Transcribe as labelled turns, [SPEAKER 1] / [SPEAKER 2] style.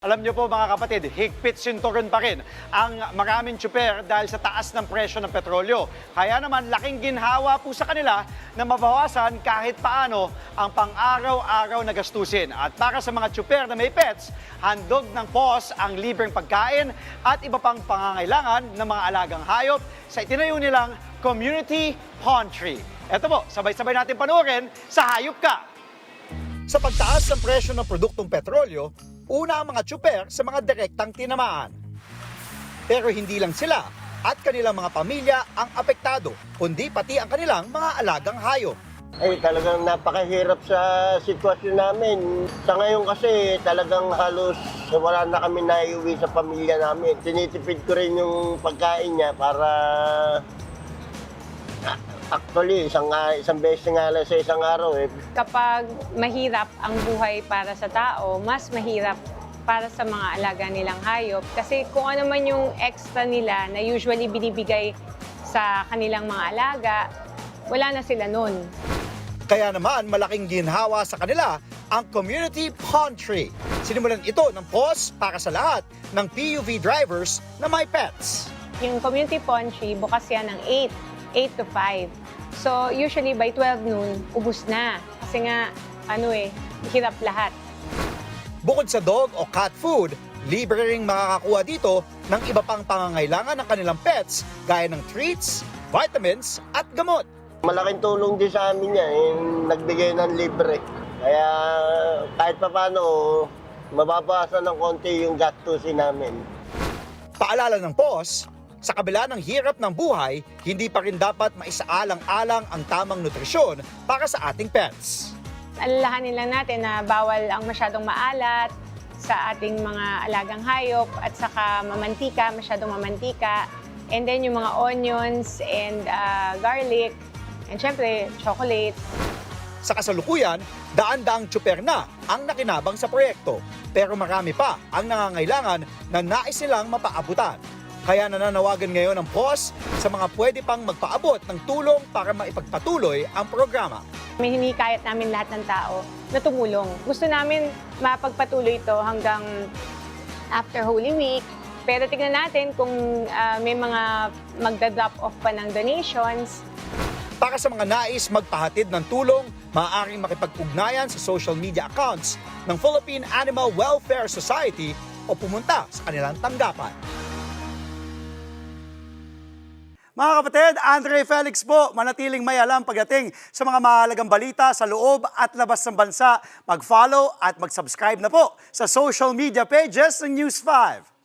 [SPEAKER 1] Alam niyo po mga kapatid, higpit sinturon pa rin ang maraming tsuper dahil sa taas ng presyo ng petrolyo. Kaya naman laking ginhawa po sa kanila na mabawasan kahit paano ang pang-araw-araw na gastusin. At para sa mga tsuper na may pets, handog ng POS ang libreng pagkain at iba pang pangangailangan ng mga alagang hayop sa itinayo nilang Community Pantry. Ito po, sabay-sabay natin panoorin sa Hayop Ka! Sa pagtaas ng presyo ng produktong petrolyo, una ang mga tsuper sa mga direktang tinamaan. Pero hindi lang sila at kanilang mga pamilya ang apektado, kundi pati ang kanilang mga alagang hayop.
[SPEAKER 2] Ay, talagang napakahirap sa sitwasyon namin. Sa ngayon kasi talagang halos wala na kami naiuwi sa pamilya namin. Tinitipid ko rin yung pagkain niya para actually, isang beses nga lang sa isang araw eh.
[SPEAKER 3] Kapag mahirap ang buhay para sa tao, mas mahirap para sa mga alaga nilang hayop. Kasi kung ano man yung extra nila na usually binibigay sa kanilang mga alaga, wala na sila nun.
[SPEAKER 1] Kaya naman malaking ginhawa sa kanila ang Community Pantry. Sinimulan ito ng POS para sa lahat ng PUV drivers na may pets.
[SPEAKER 3] Yung Community Pantry, bukas yan ng 8 to 5. So usually by 12 noon, ubus na. Kasi nga, hirap lahat.
[SPEAKER 1] Bukod sa dog o cat food, libre ring makakakuha dito ng iba pang pangangailangan ng kanilang pets gaya ng treats, vitamins at gamot.
[SPEAKER 2] Malaking tulong din sa amin yan, nagbigay ng libre. Kaya kahit pa paano, mababawasan ng konti yung gastusin namin.
[SPEAKER 1] Paalala ng POS, sa kabila ng hirap ng buhay, hindi pa rin dapat maisaalang-alang ang tamang nutrisyon para sa ating pets.
[SPEAKER 3] Alalahanin lang natin na bawal ang masyadong maalat sa ating mga alagang hayop at saka masyadong mamantika. And then yung mga onions and garlic and syempre chocolate.
[SPEAKER 1] Sa kasalukuyan, daan-daang tsuper na ang nakinabang sa proyekto. Pero marami pa ang nangangailangan na nais nilang mapaabutan. Kaya nananawagan ngayon ang POS sa mga pwede pang magpaabot ng tulong para maipagpatuloy ang programa.
[SPEAKER 3] May hinikayat namin lahat ng tao na tumulong. Gusto namin mapagpatuloy ito hanggang after Holy Week. Pero tignan natin kung may mga magda-drop off pa ng donations.
[SPEAKER 1] Para sa mga nais magpahatid ng tulong, maaaring makipag-ugnayan sa social media accounts ng Philippine Animal Welfare Society o pumunta sa kanilang tanggapan. Mga kapatid, Andre Felix po, manatiling may alam pagdating sa mga mahalagang balita sa loob at labas ng bansa. Mag-follow at mag-subscribe na po sa social media pages ng News 5.